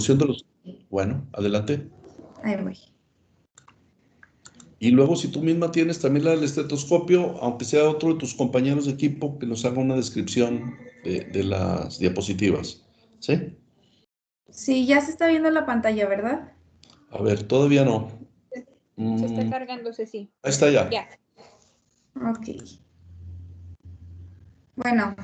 Solución de los... Bueno, adelante. Ahí voy. Y luego, si tú misma tienes también la del estetoscopio, aunque sea otro de tus compañeros de equipo, que nos haga una descripción de las diapositivas. ¿Sí? Sí, ya se está viendo la pantalla, ¿verdad? A ver, todavía no. Se está cargándose, sí. Ahí está ya. Ya. Ok. Bueno,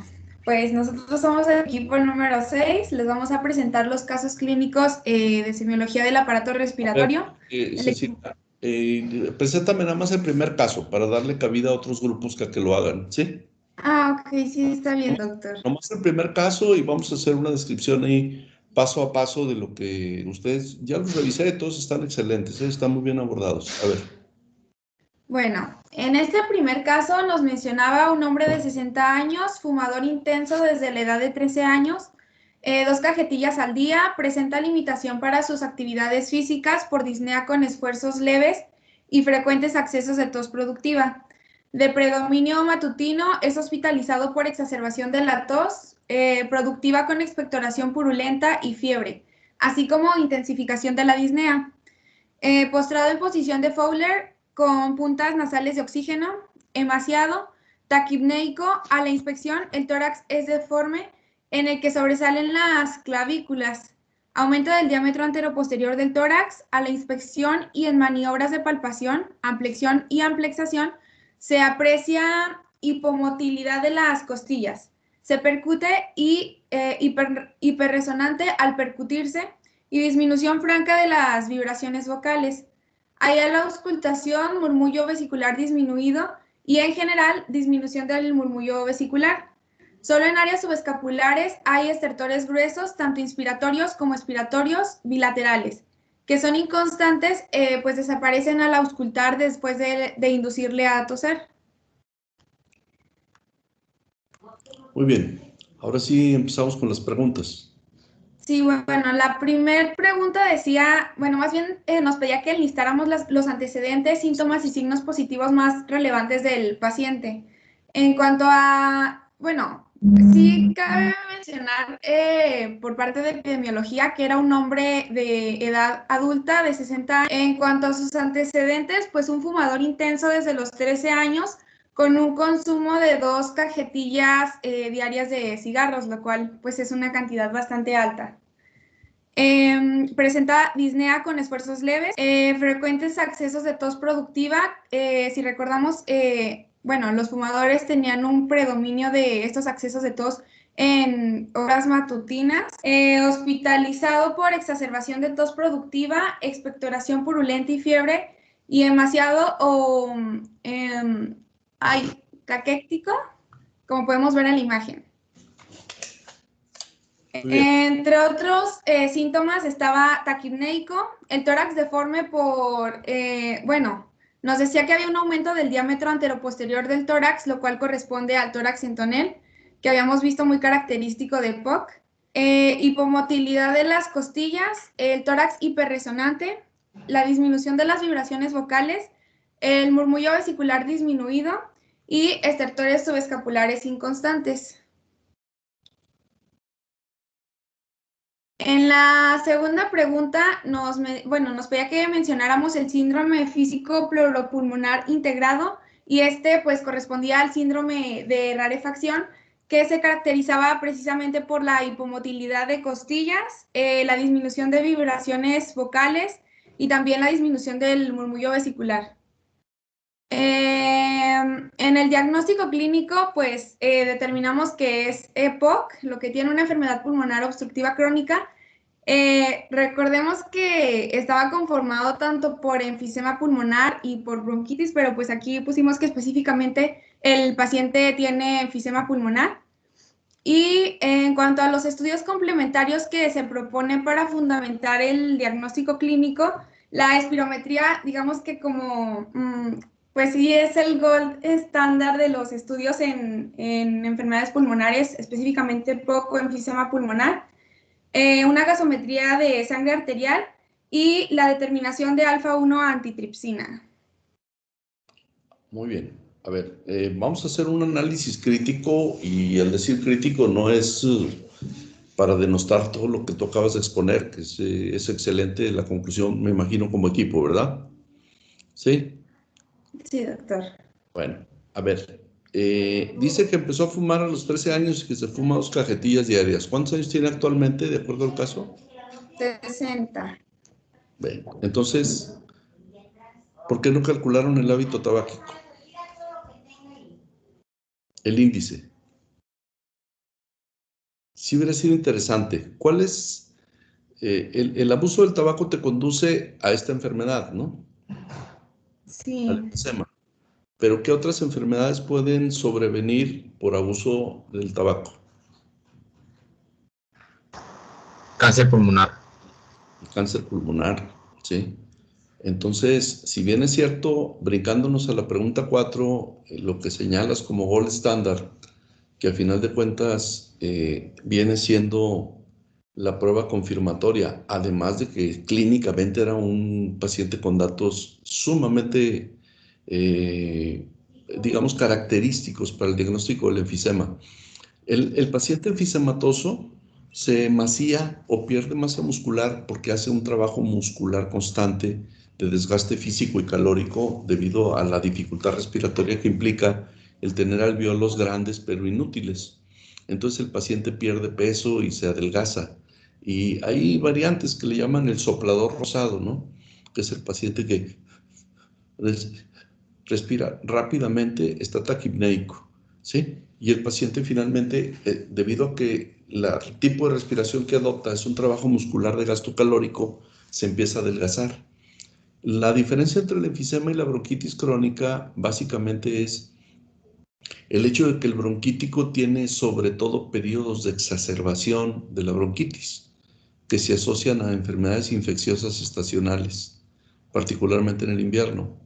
pues nosotros somos el equipo número 6. Les vamos a presentar los casos clínicos de semiología del aparato respiratorio. Cecilia, preséntame nada más el primer caso para darle cabida a otros grupos que lo hagan, ¿sí? Ah, ok, sí, está bien, doctor. Nomás el primer caso y vamos a hacer una descripción ahí paso a paso de lo que ustedes, ya los revisé, todos están excelentes, están muy bien abordados. A ver. Bueno, en este primer caso nos mencionaba un hombre de 60 años, fumador intenso desde la edad de 13 años, 2 cajetillas al día, presenta limitación para sus actividades físicas por disnea con esfuerzos leves y frecuentes accesos de tos productiva. De predominio matutino, es hospitalizado por exacerbación de la tos productiva con expectoración purulenta y fiebre, así como intensificación de la disnea. Postrado en posición de Fowler con puntas nasales de oxígeno, emaciado, taquipneico. A la inspección, el tórax es deforme en el que sobresalen las clavículas. Aumento del diámetro anteroposterior del tórax. A la inspección y en maniobras de palpación, amplexión y amplexación, se aprecia hipomotilidad de las costillas. Se percute y hiperresonante al percutirse y disminución franca de las vibraciones vocales. Hay a la auscultación murmullo vesicular disminuido y en general disminución del murmullo vesicular. Solo en áreas subescapulares hay estertores gruesos, tanto inspiratorios como expiratorios bilaterales, que son inconstantes, pues desaparecen al auscultar después de inducirle a toser. Muy bien, ahora sí empezamos con las preguntas. Sí, bueno, la primera pregunta decía, bueno, más bien nos pedía que listáramos los antecedentes, síntomas y signos positivos más relevantes del paciente. En cuanto a, bueno, sí cabe mencionar por parte de epidemiología que era un hombre de edad adulta de 60 años. En cuanto a sus antecedentes, pues un fumador intenso desde los 13 años, con un consumo de 2 cajetillas diarias de cigarros, lo cual pues es una cantidad bastante alta. Presenta disnea con esfuerzos leves, frecuentes accesos de tos productiva. Si recordamos, bueno, los fumadores tenían un predominio de estos accesos de tos en horas matutinas, hospitalizado por exacerbación de tos productiva, expectoración purulenta y fiebre, y emaciado o caquéctico, como podemos ver en la imagen. Entre otros síntomas estaba taquipneico, el tórax deforme por, bueno, nos decía que había un aumento del diámetro anteroposterior del tórax, lo cual corresponde al tórax en tonel, que habíamos visto muy característico de POC. Hipomotilidad de las costillas, el tórax hiperresonante, la disminución de las vibraciones vocales, el murmullo vesicular disminuido y estertores subescapulares inconstantes. En la segunda pregunta nos pedía que mencionáramos el síndrome físico pleuropulmonar integrado y pues correspondía al síndrome de rarefacción que se caracterizaba precisamente por la hipomotilidad de costillas, la disminución de vibraciones vocales y también la disminución del murmullo vesicular. En el diagnóstico clínico, pues determinamos que es EPOC, lo que tiene una enfermedad pulmonar obstructiva crónica. Recordemos que estaba conformado tanto por enfisema pulmonar y por bronquitis, pero pues aquí pusimos que específicamente el paciente tiene enfisema pulmonar. Y en cuanto a los estudios complementarios que se proponen para fundamentar el diagnóstico clínico, la espirometría, digamos que como pues sí es el gold estándar de los estudios en enfermedades pulmonares, específicamente poco enfisema pulmonar, una gasometría de sangre arterial y la determinación de alfa-1 antitripsina. Muy bien. A ver, vamos a hacer un análisis crítico y al decir crítico no es para denostar todo lo que tú acabas de exponer, que es excelente la conclusión, me imagino, como equipo, ¿verdad? ¿Sí? Sí, doctor. Bueno, a ver, dice que empezó a fumar a los 13 años y que se fuma 2 cajetillas diarias. ¿Cuántos años tiene actualmente, de acuerdo al caso? 60. Bien, entonces, ¿por qué no calcularon el hábito tabáquico? El índice. Sí hubiera sido interesante. ¿Cuál es? El abuso del tabaco te conduce a esta enfermedad, ¿no? Al Sí. enfisema. Pero ¿qué otras enfermedades pueden sobrevenir por abuso del tabaco? Cáncer pulmonar. El cáncer pulmonar, ¿sí? Entonces, si bien es cierto, brincándonos a la pregunta 4, lo que señalas como gold estándar, que al final de cuentas viene siendo la prueba confirmatoria, además de que clínicamente era un paciente con datos sumamente, digamos, característicos para el diagnóstico del enfisema. El paciente enfisematoso se emacia o pierde masa muscular porque hace un trabajo muscular constante de desgaste físico y calórico debido a la dificultad respiratoria que implica el tener alvéolos grandes pero inútiles. Entonces el paciente pierde peso y se adelgaza. Y hay variantes que le llaman el soplador rosado, ¿no? Que es el paciente que respira rápidamente, está taquipneico, ¿sí? Y el paciente finalmente, debido a que el tipo de respiración que adopta es un trabajo muscular de gasto calórico, se empieza a adelgazar. La diferencia entre el enfisema y la bronquitis crónica básicamente es el hecho de que el bronquítico tiene sobre todo periodos de exacerbación de la bronquitis, que se asocian a enfermedades infecciosas estacionales, particularmente en el invierno.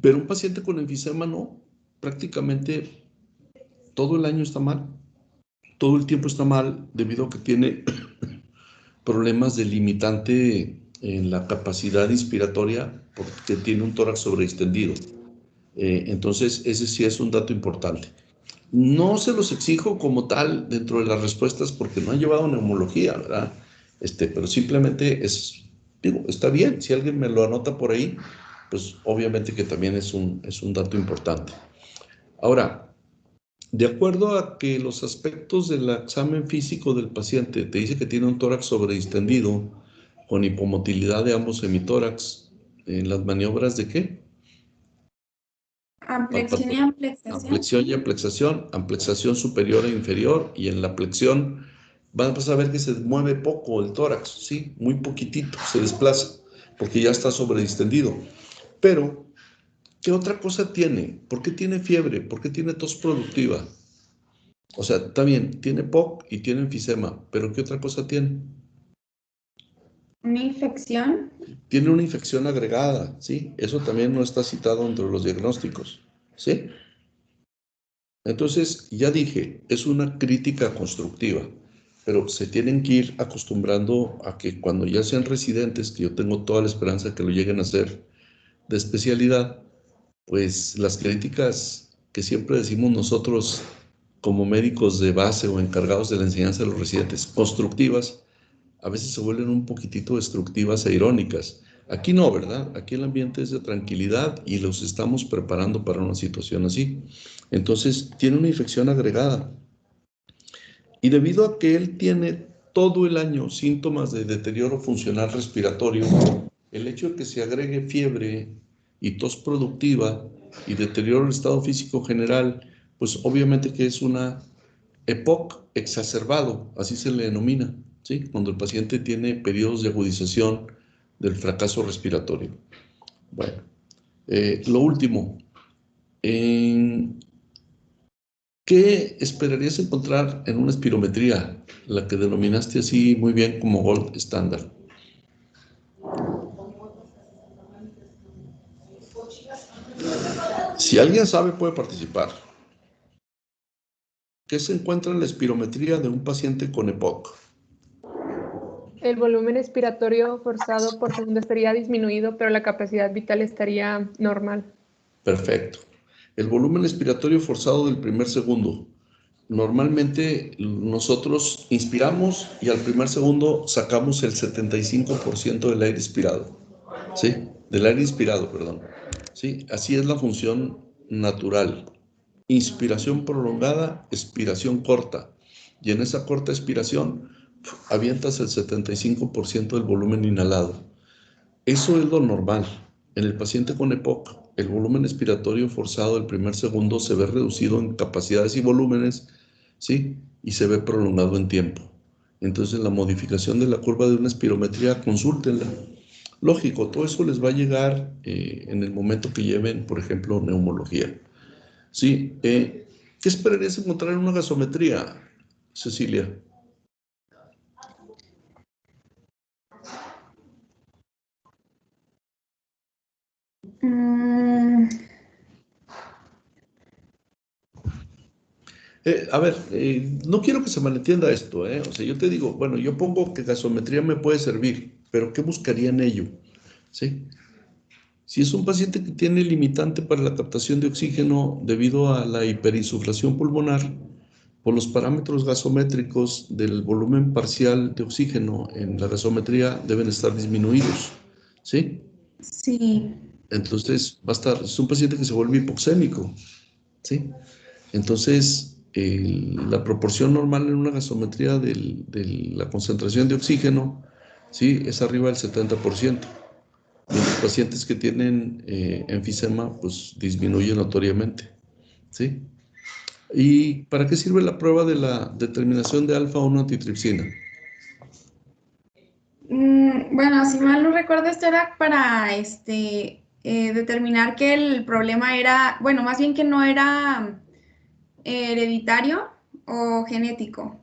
Pero un paciente con enfisema no, prácticamente todo el año está mal, todo el tiempo está mal debido a que tiene problemas de limitante en la capacidad inspiratoria porque tiene un tórax sobreextendido. Entonces, ese sí es un dato importante. No se los exijo como tal dentro de las respuestas porque no han llevado neumología, ¿verdad? Pero simplemente digo, está bien, si alguien me lo anota por ahí, pues obviamente que también es un dato importante. Ahora, de acuerdo a que los aspectos del examen físico del paciente te dice que tiene un tórax sobreextendido con hipomotilidad de ambos hemitórax, ¿en las maniobras de qué? Amplexión y amplexación. Ampliación y amplexación superior e inferior, y en la flexión vas a ver que se mueve poco el tórax, ¿sí? Muy poquitito, se desplaza, porque ya está sobredistendido. Pero, ¿qué otra cosa tiene? ¿Por qué tiene fiebre? ¿Por qué tiene tos productiva? O sea, está bien, tiene POC y tiene enfisema, pero ¿qué otra cosa tiene? Una infección. Tiene una infección agregada, ¿sí? Eso también no está citado entre los diagnósticos, ¿sí? Entonces, ya dije, es una crítica constructiva, pero se tienen que ir acostumbrando a que cuando ya sean residentes, que yo tengo toda la esperanza que lo lleguen a hacer de especialidad, pues las críticas que siempre decimos nosotros como médicos de base o encargados de la enseñanza de los residentes, constructivas, a veces se vuelven un poquitito destructivas e irónicas. Aquí no, ¿verdad? Aquí el ambiente es de tranquilidad y los estamos preparando para una situación así. Entonces, tiene una infección agregada. Y debido a que él tiene todo el año síntomas de deterioro funcional respiratorio, el hecho de que se agregue fiebre y tos productiva y deterioro del estado físico general, pues obviamente que es una EPOC exacerbado, así se le denomina, ¿sí? Cuando el paciente tiene periodos de agudización del fracaso respiratorio. Bueno, lo último, ¿qué esperarías encontrar en una espirometría, la que denominaste así muy bien como gold estándar? Si alguien sabe, puede participar. ¿Qué se encuentra en la espirometría de un paciente con EPOC? El volumen expiratorio forzado por segundo estaría disminuido, pero la capacidad vital estaría normal. Perfecto. El volumen expiratorio forzado del primer segundo. normalmente nosotros inspiramos y al primer segundo sacamos el 75% del aire inspirado, ¿sí? Del aire inspirado, perdón. ¿Sí? Así es la función natural. Inspiración prolongada, expiración corta. Y en esa corta expiración avientas el 75% del volumen inhalado. Eso es lo normal. En el paciente con EPOC, el volumen expiratorio forzado del primer segundo se ve reducido en capacidades y volúmenes, ¿sí? Y se ve prolongado en tiempo. Entonces, la modificación de la curva de una espirometría, consúltenla. Lógico, todo eso les va a llegar en el momento que lleven, por ejemplo, neumología. ¿Sí? ¿Qué esperarías encontrar en una gasometría, Cecilia? A ver, no quiero que se malentienda esto, O sea, yo te digo, bueno, yo pongo que gasometría me puede servir, pero ¿qué buscaría en ello? ¿Sí? Si es un paciente que tiene limitante para la captación de oxígeno debido a la hiperinsuflación pulmonar, pues los parámetros gasométricos del volumen parcial de oxígeno en la gasometría deben estar disminuidos, ¿sí? Sí. Entonces, es un paciente que se vuelve hipoxémico, ¿sí? Entonces, la proporción normal en una gasometría de la concentración de oxígeno, ¿sí? Es arriba del 70%. Y en los pacientes que tienen enfisema, pues disminuye notoriamente, ¿sí? ¿Y para qué sirve la prueba de la determinación de alfa-1 antitripsina? Bueno, si mal no recuerdo, esto era para determinar que el problema era, bueno, más bien que no era hereditario o genético.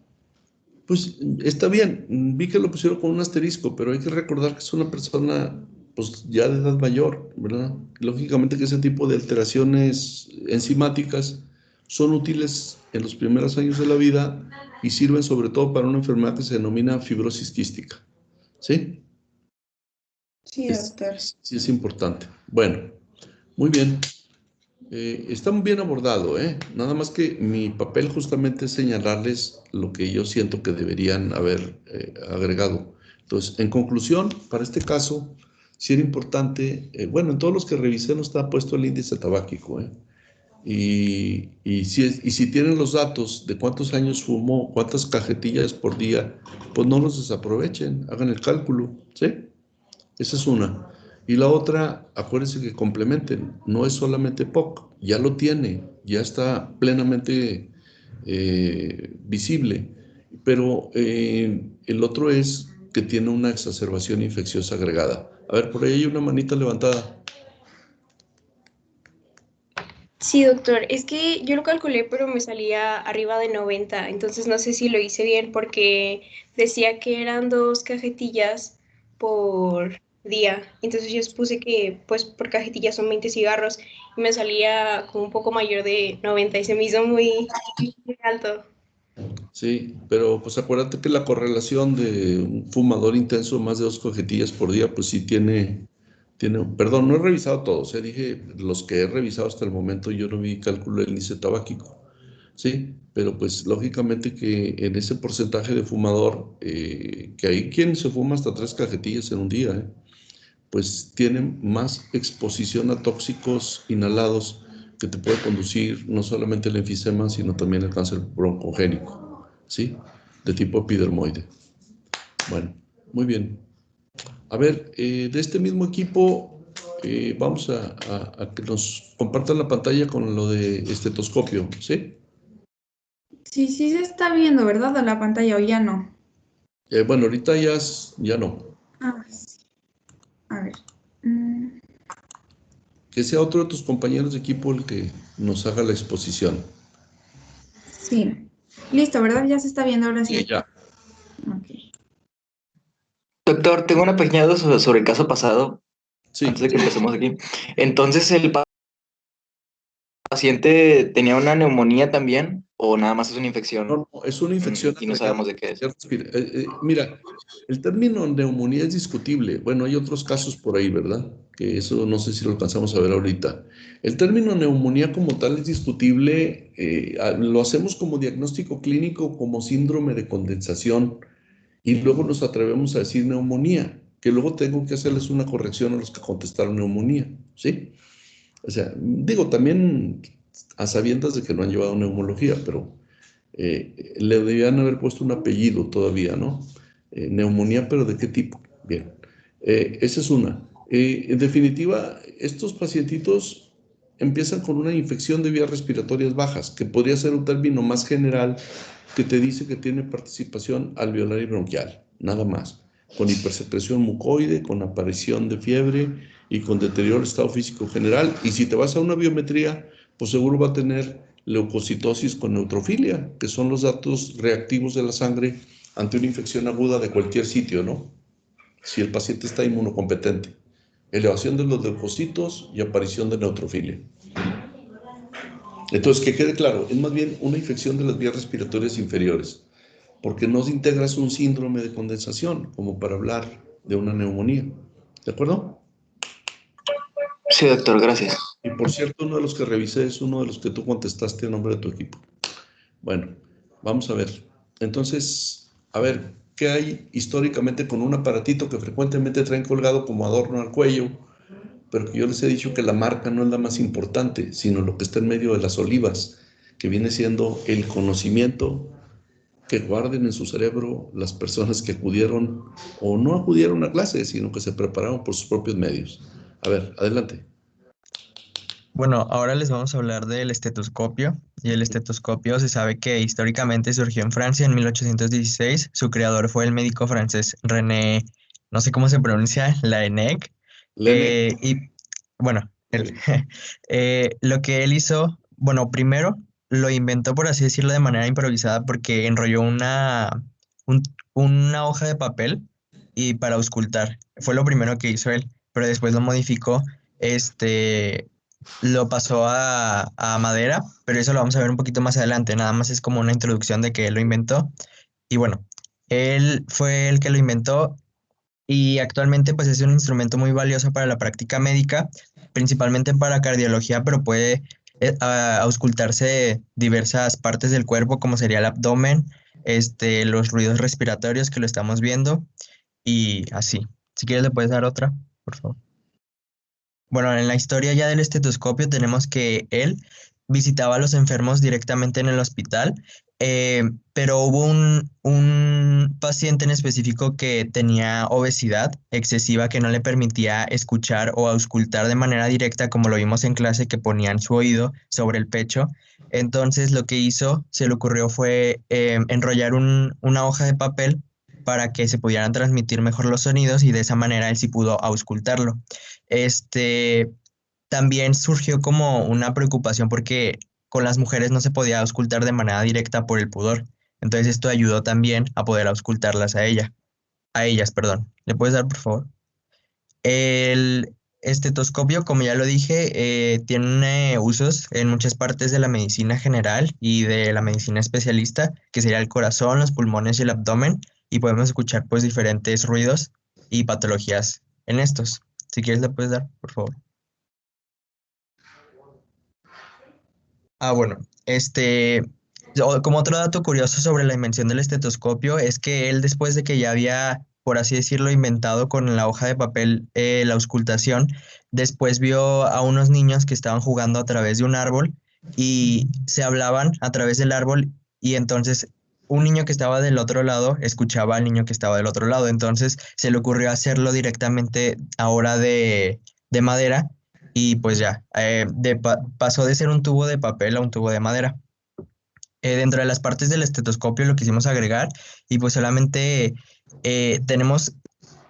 Pues está bien, vi que lo pusieron con un asterisco, pero hay que recordar que es una persona pues ya de edad mayor, ¿verdad? Lógicamente que ese tipo de alteraciones enzimáticas son útiles en los primeros años de la vida y sirven sobre todo para una enfermedad que se denomina fibrosis quística, ¿sí? Sí, doctor. Sí es importante. Bueno, muy bien. Está muy bien abordado, ¿eh? Nada más que mi papel justamente es señalarles lo que yo siento que deberían haber agregado. Entonces, en conclusión, para este caso, sí era importante, bueno, en todos los que revisé no está puesto el índice tabáquico, ¿eh? Y si tienen los datos de cuántos años fumó, cuántas cajetillas por día, pues no los desaprovechen, hagan el cálculo, ¿sí? Esa es una. Y la otra, acuérdense que complementen, no es solamente POC, ya lo tiene, ya está plenamente visible, pero el otro es que tiene una exacerbación infecciosa agregada. A ver, por ahí hay una manita levantada. Sí, doctor, es que yo lo calculé, pero me salía arriba de 90, entonces no sé si lo hice bien porque decía que eran 2 cajetillas por día, entonces yo puse que pues por cajetilla son 20 cigarros y me salía como un poco mayor de 90 y se me hizo muy alto. Sí, pero pues acuérdate que la correlación de un fumador intenso más de 2 cajetillas por día, pues sí perdón, no he revisado todos, dije los que he revisado hasta el momento, yo no vi cálculo del índice tabáquico, sí, pero pues lógicamente que en ese porcentaje de fumador, que hay quien se fuma hasta 3 cajetillas en un día, pues tienen más exposición a tóxicos inhalados que te puede conducir no solamente el enfisema, sino también el cáncer broncogénico, ¿sí? De tipo epidermoide. Bueno, muy bien. A ver, de este mismo equipo, vamos a que nos compartan la pantalla con lo de estetoscopio, ¿sí? Sí, sí se está viendo, ¿verdad? En la pantalla o ya no. Bueno, ahorita ya no. Ah, sí. A ver. Que sea otro de tus compañeros de equipo el que nos haga la exposición. Sí. Listo, ¿verdad? Ya se está viendo ahora sí. Sí, ya. Ok. Doctor, tengo una pequeña duda sobre el caso pasado, Sí. antes de que empecemos aquí. Entonces, paciente tenía una neumonía también o nada más es una infección? No, no, es una infección. Y no sabemos de qué es. Mira, el término neumonía es discutible. Bueno, hay otros casos por ahí, ¿verdad? Que eso no sé si lo alcanzamos a ver ahorita. El término neumonía como tal es discutible. Lo hacemos como diagnóstico clínico, como síndrome de condensación, y luego nos atrevemos a decir neumonía, que luego tengo que hacerles una corrección a los que contestaron neumonía, ¿sí? O sea, digo, también a sabiendas de que no han llevado neumología, pero le debían haber puesto un apellido todavía, ¿no? Neumonía, pero ¿de qué tipo? Bien, esa es una. En definitiva, estos pacientitos empiezan con una infección de vías respiratorias bajas, que podría ser un término más general que te dice que tiene participación alveolar y bronquial, nada más, con hipersecreción mucoide, con aparición de fiebre y con deterioro del estado físico general. Y si te vas a una biometría, pues seguro va a tener leucocitosis con neutrofilia, que son los datos reactivos de la sangre ante una infección aguda de cualquier sitio, ¿no? Si el paciente está inmunocompetente. Elevación de los leucocitos y aparición de neutrofilia. Entonces, que quede claro, es más bien una infección de las vías respiratorias inferiores, porque no se integra un síndrome de condensación, como para hablar de una neumonía. ¿De acuerdo? Sí, doctor, gracias. Y por cierto, uno de los que revisé es uno de los que tú contestaste en nombre de tu equipo. Bueno, vamos a ver. Entonces, a ver, ¿qué hay históricamente con un aparatito que frecuentemente traen colgado como adorno al cuello? Pero que yo les he dicho que la marca no es la más importante, sino lo que está en medio de las olivas, que viene siendo el conocimiento que guarden en su cerebro las personas que acudieron o no acudieron a clase, sino que se prepararon por sus propios medios. A ver, adelante. Bueno, ahora les vamos a hablar del estetoscopio. Y el estetoscopio se sabe que históricamente surgió en Francia en 1816. Su creador fue el médico francés René, no sé cómo se pronuncia, Laennec. Y bueno, él, lo que él hizo, bueno, primero lo inventó, por así decirlo, de manera improvisada porque enrolló un- una hoja de papel y para auscultar. Fue lo primero que hizo él, pero después lo modificó. Lo pasó a madera, pero eso lo vamos a ver un poquito más adelante. Nada más es como una introducción de que él lo inventó. Y bueno, él fue el que lo inventó y actualmente pues es un instrumento muy valioso para la práctica médica, principalmente para cardiología, pero puede auscultarse diversas partes del cuerpo, como sería el abdomen, los ruidos respiratorios que lo estamos viendo y así. Si quieres le puedes dar otra, por favor. Bueno, en la historia ya del estetoscopio tenemos que él visitaba a los enfermos directamente en el hospital, pero hubo un paciente en específico que tenía obesidad excesiva que no le permitía escuchar o auscultar de manera directa, como lo vimos en clase, que ponían su oído sobre el pecho. Entonces lo que hizo, se le ocurrió fue enrollar una hoja de papel para que se pudieran transmitir mejor los sonidos y de esa manera él sí pudo auscultarlo. Este, También surgió como una preocupación porque con las mujeres no se podía auscultar de manera directa por el pudor. Entonces esto ayudó también a poder auscultarlas a ellas, perdón. ¿Le puedes dar, por favor? El estetoscopio, como ya lo dije, tiene usos en muchas partes de la medicina general y de la medicina especialista, que sería el corazón, los pulmones y el abdomen, y podemos escuchar pues diferentes ruidos y patologías en estos. Si quieres, le puedes dar, por favor. Bueno, como otro dato curioso sobre la invención del estetoscopio es que él después de que ya había, por así decirlo, inventado con la hoja de papel la auscultación, después vio a unos niños que estaban jugando a través de un árbol y se hablaban a través del árbol y entonces un niño que estaba del otro lado escuchaba al niño que estaba del otro lado, entonces se le ocurrió hacerlo directamente ahora de madera y pues ya, pasó de ser un tubo de papel a un tubo de madera. Dentro de las partes del estetoscopio lo quisimos agregar y pues solamente tenemos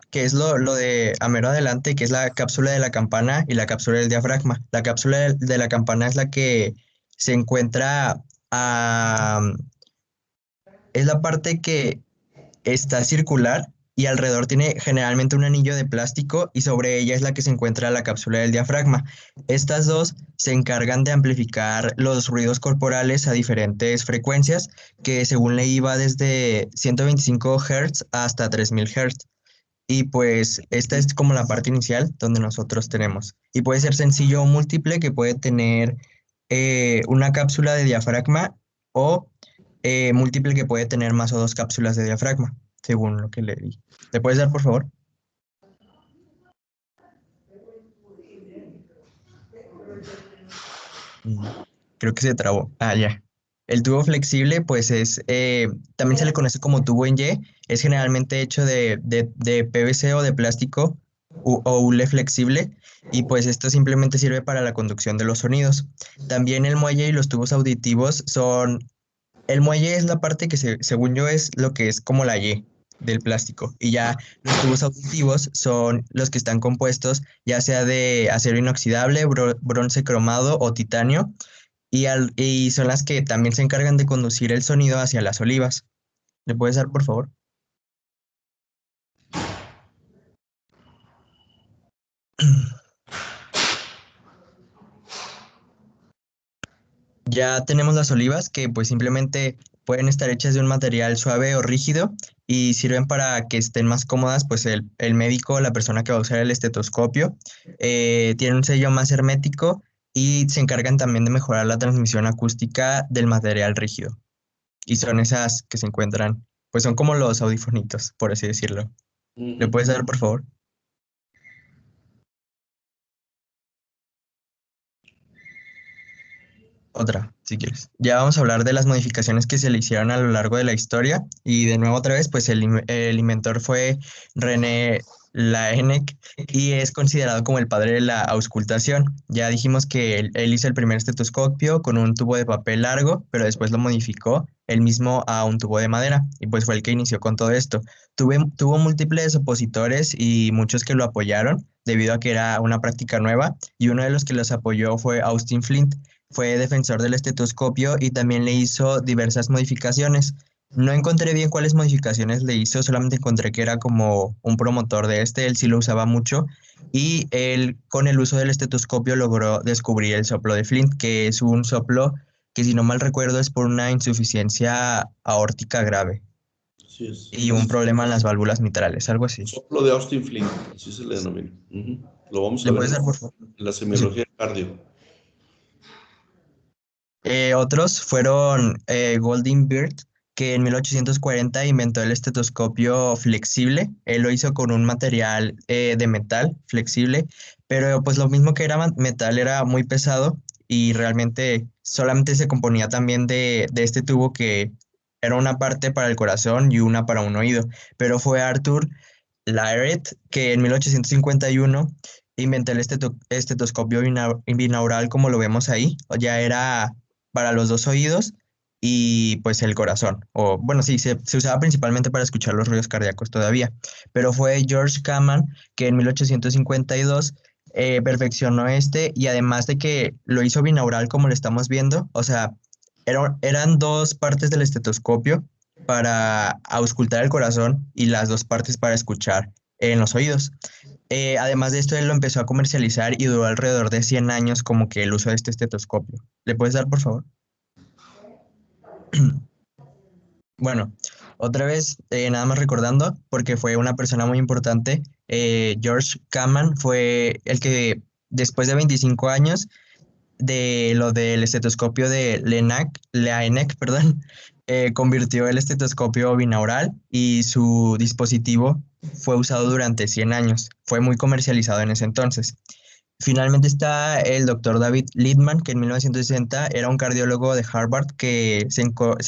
que es lo de a mero adelante, que es la cápsula de la campana y la cápsula del diafragma. La cápsula de la campana es la que se encuentra es la parte que está circular y alrededor tiene generalmente un anillo de plástico y sobre ella es la que se encuentra la cápsula del diafragma. Estas dos se encargan de amplificar los ruidos corporales a diferentes frecuencias que según leí va desde 125 Hz hasta 3000 Hz. Y pues esta es como la parte inicial donde nosotros tenemos. Y puede ser sencillo o múltiple, que puede tener una cápsula de diafragma o múltiple, que puede tener más o dos cápsulas de diafragma, según lo que le di. ¿Le puedes dar, por favor? Mm, Creo que se trabó. Ah, ya. El tubo flexible, pues también se le conoce como tubo en Y, es generalmente hecho de PVC o de plástico o hule flexible, y pues esto simplemente sirve para la conducción de los sonidos. También el muelle y los tubos auditivos el muelle es la parte que según yo es lo que es como la Y del plástico, y ya los tubos auditivos son los que están compuestos ya sea de acero inoxidable, bronce cromado o titanio, y son las que también se encargan de conducir el sonido hacia las olivas. ¿Le puedes dar, por favor? Ya tenemos las olivas, que pues simplemente pueden estar hechas de un material suave o rígido y sirven para que estén más cómodas, pues el médico, la persona que va a usar el estetoscopio, tiene un sello más hermético y se encargan también de mejorar la transmisión acústica del material rígido. Y son esas que se encuentran, pues son como los audifonitos, por así decirlo. ¿Le puedes dar, por favor? Otra, si quieres. Ya vamos a hablar de las modificaciones que se le hicieron a lo largo de la historia. Y de nuevo, otra vez, pues el inventor fue René Laennec y es considerado como el padre de la auscultación. Ya dijimos que él hizo el primer estetoscopio con un tubo de papel largo, pero después lo modificó él mismo a un tubo de madera, y pues fue el que inició con todo esto. Tuvo múltiples opositores y muchos que lo apoyaron debido a que era una práctica nueva, y uno de los que los apoyó fue Austin Flint. Fue defensor del estetoscopio y también le hizo diversas modificaciones. No encontré bien cuáles modificaciones le hizo, solamente encontré que era como un promotor de él sí lo usaba mucho, y él con el uso del estetoscopio logró descubrir el soplo de Flint, que es un soplo que, si no mal recuerdo, es por una insuficiencia aórtica grave Así es. y un problema en las válvulas mitrales, algo así. Soplo de Austin Flint, así se le denomina. Lo vamos a ¿Le ver puedes dar, por favor? en la semiología cardio. Otros fueron Golding Bird, que en 1840 inventó el estetoscopio flexible. Él lo hizo con un material de metal flexible, pero pues lo mismo que era metal era muy pesado, y realmente solamente se componía también de este tubo, que era una parte para el corazón y una para un oído. Pero fue Arthur Lyret que en 1851 inventó el estetoscopio binaural, como lo vemos ahí. Ya era para los dos oídos y pues el corazón. O bueno, sí, se usaba principalmente para escuchar los ruidos cardíacos todavía. Pero fue George Kaman que en 1852 perfeccionó y además de que lo hizo binaural como lo estamos viendo, o sea, eran dos partes del estetoscopio para auscultar el corazón y las dos partes para escuchar en los oídos. Además de esto, él lo empezó a comercializar y duró alrededor de 100 años como que el uso de este estetoscopio. ¿Le puedes dar, por favor? Bueno, otra vez, nada más recordando, porque fue una persona muy importante, George Kaman fue el que, después de 25 años de lo del estetoscopio de Laennec, perdón, convirtió el estetoscopio binaural, y su dispositivo fue usado durante 100 años. Fue muy comercializado en ese entonces. Finalmente está el doctor David Littman, que en 1960 era un cardiólogo de Harvard que se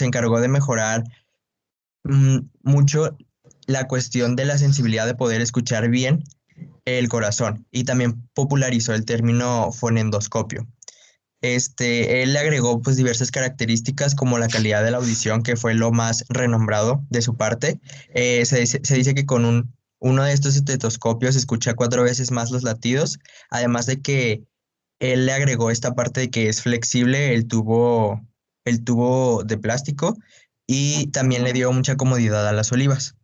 encargó de mejorar mucho la cuestión de la sensibilidad de poder escuchar bien el corazón, y también popularizó el término fonendoscopio. Él le agregó pues diversas características como la calidad de la audición, que fue lo más renombrado de su parte. Se dice que con uno de estos estetoscopios se escucha 4 veces más los latidos, además de que él le agregó esta parte de que es flexible el tubo de plástico, y también le dio mucha comodidad a las olivas.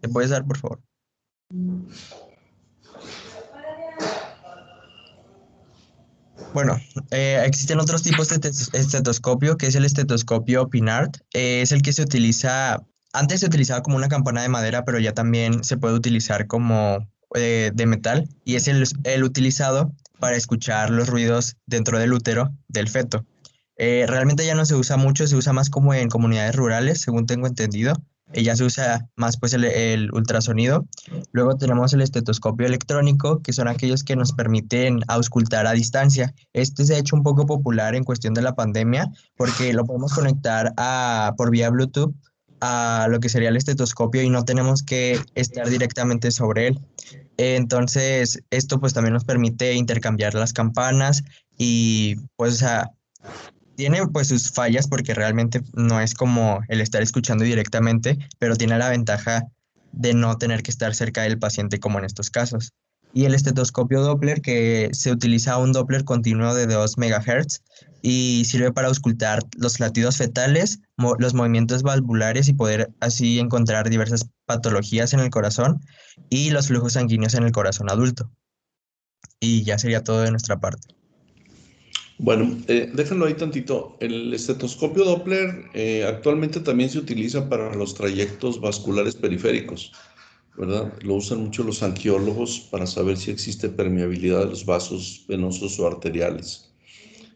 ¿Te puedes dar, por favor? Bueno, existen otros tipos de estetoscopio, que es el estetoscopio Pinart. Es el que se utiliza, antes se utilizaba como una campana de madera, pero ya también se puede utilizar como de metal, y es el utilizado para escuchar los ruidos dentro del útero del feto. Realmente ya no se usa mucho, se usa más como en comunidades rurales, según tengo entendido. Ya se usa más pues el ultrasonido. Luego tenemos el estetoscopio electrónico, que son aquellos que nos permiten auscultar a distancia. Este se ha hecho un poco popular en cuestión de la pandemia porque lo podemos conectar por vía Bluetooth a lo que sería el estetoscopio y no tenemos que estar directamente sobre él. Entonces, esto pues también nos permite intercambiar las campanas y pues, o sea, tiene pues sus fallas porque realmente no es como el estar escuchando directamente, pero tiene la ventaja de no tener que estar cerca del paciente como en estos casos. Y el estetoscopio Doppler, que se utiliza un Doppler continuo de 2 MHz y sirve para auscultar los latidos fetales, los movimientos valvulares y poder así encontrar diversas patologías en el corazón y los flujos sanguíneos en el corazón adulto. Y ya sería todo de nuestra parte. Bueno, déjenlo ahí tantito. El estetoscopio Doppler actualmente también se utiliza para los trayectos vasculares periféricos, ¿verdad? Lo usan mucho los angiólogos para saber si existe permeabilidad de los vasos venosos o arteriales.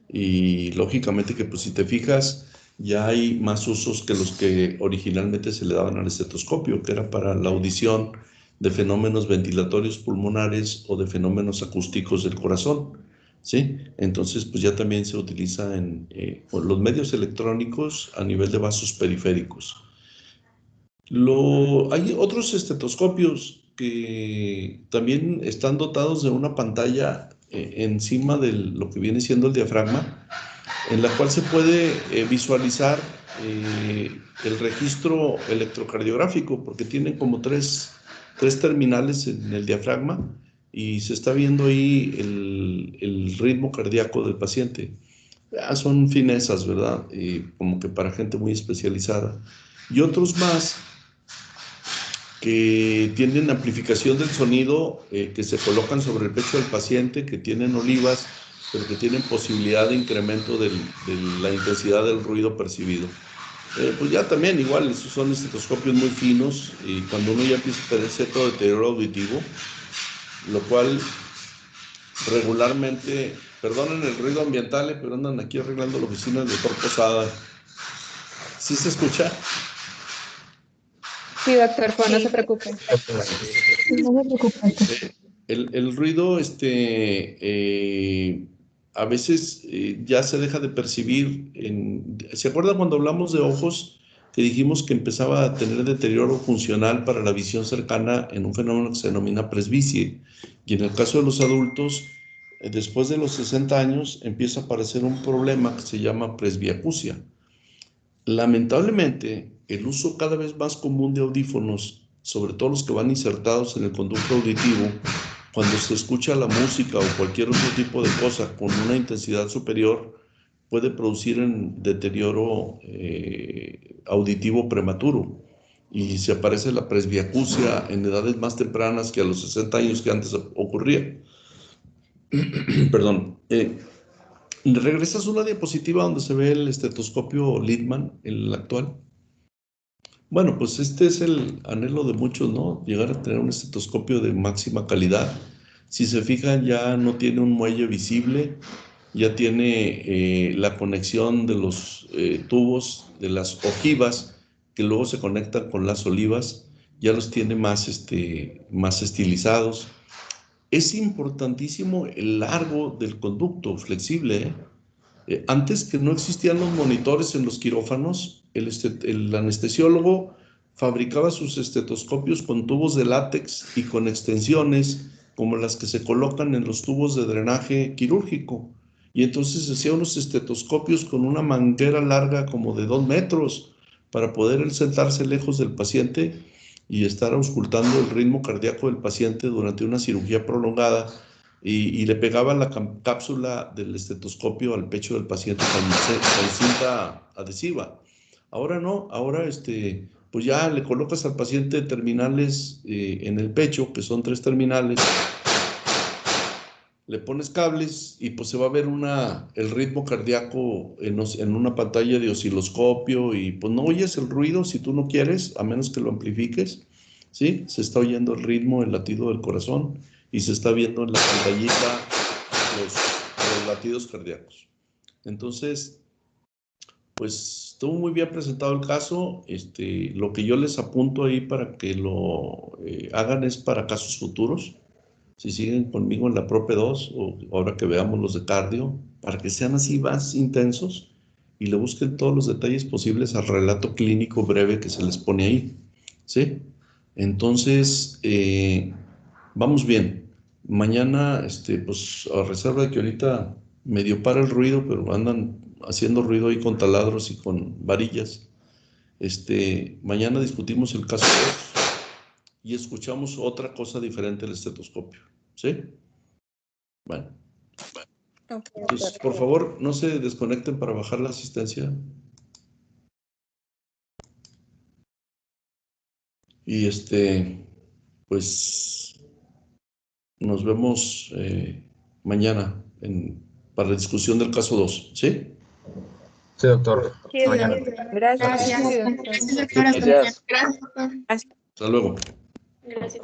Y lógicamente que pues si te fijas, ya hay más usos que los que originalmente se le daban al estetoscopio, que era para la audición de fenómenos ventilatorios pulmonares o de fenómenos acústicos del corazón, ¿sí? Entonces pues ya también se utiliza en los medios electrónicos a nivel de vasos periféricos. Hay otros estetoscopios que también están dotados de una pantalla encima de lo que viene siendo el diafragma, en la cual se puede visualizar el registro electrocardiográfico, porque tiene como tres terminales en el diafragma y se está viendo ahí el ritmo cardíaco del paciente. Son finezas, ¿verdad? Como que para gente muy especializada. Y otros más que tienen amplificación del sonido, que se colocan sobre el pecho del paciente, que tienen olivas, pero que tienen posibilidad de incremento de la intensidad del ruido percibido. Pues ya también igual, esos son estetoscopios muy finos y cuando uno ya empieza a tener cierto deterioro auditivo, lo cual regularmente, perdonen el ruido ambiental, pero andan aquí arreglando la oficina del doctor Posada. ¿Sí se escucha? Sí, doctor Juan, no se preocupe. No se preocupe. El ruido, a veces ya se deja de percibir. ¿Se acuerdan cuando hablamos de ojos que dijimos que empezaba a tener deterioro funcional para la visión cercana en un fenómeno que se denomina presbicie? Y en el caso de los adultos, después de los 60 años, empieza a aparecer un problema que se llama presbiacusia. Lamentablemente, el uso cada vez más común de audífonos, sobre todo los que van insertados en el conducto auditivo, cuando se escucha la música o cualquier otro tipo de cosa con una intensidad superior, puede producir un deterioro auditivo prematuro. Y se aparece la presbiacusia en edades más tempranas que a los 60 años que antes ocurría. Perdón. ¿Regresas una diapositiva donde se ve el estetoscopio Littmann, el actual? Bueno, pues este es el anhelo de muchos, ¿no? Llegar a tener un estetoscopio de máxima calidad. Si se fijan, ya no tiene un muelle visible, ya tiene la conexión de los tubos, de las ojivas, que luego se conectan con las olivas, ya los tiene más estilizados. Es importantísimo el largo del conducto flexible, antes que no existían los monitores en los quirófanos, el anestesiólogo fabricaba sus estetoscopios con tubos de látex y con extensiones como las que se colocan en los tubos de drenaje quirúrgico. Y entonces hacía unos estetoscopios con una manguera larga como de 2 metros para poder él sentarse lejos del paciente y estar auscultando el ritmo cardíaco del paciente durante una cirugía prolongada. Y le pegaban la cápsula del estetoscopio al pecho del paciente con cinta adhesiva. Ahora no, ahora pues ya le colocas al paciente terminales en el pecho, que son 3 terminales, le pones cables y pues se va a ver el ritmo cardíaco en una pantalla de osciloscopio y pues no oyes el ruido si tú no quieres, a menos que lo amplifiques, ¿sí? Se está oyendo el ritmo, el latido del corazón y se está viendo en la pantallita los latidos cardíacos. Entonces, pues estuvo muy bien presentado el caso. Lo que yo les apunto ahí para que lo hagan es para casos futuros. Si siguen conmigo en la Prope 2 o ahora que veamos los de cardio, para que sean así más intensos y le busquen todos los detalles posibles al relato clínico breve que se les pone ahí, ¿sí? Entonces, vamos bien. Mañana, pues a reserva de que ahorita medio para el ruido, pero andan haciendo ruido ahí con taladros y con varillas. Mañana discutimos el caso 2 y escuchamos otra cosa diferente del estetoscopio, ¿sí? Bueno. Entonces, por favor, no se desconecten para bajar la asistencia. Y pues nos vemos mañana para la discusión del caso 2, ¿sí? Sí, doctor. Sí, Mañana. Gracias. Gracias. Sí, doctor. Gracias, doctora. Gracias. Gracias, doctor. Hasta luego.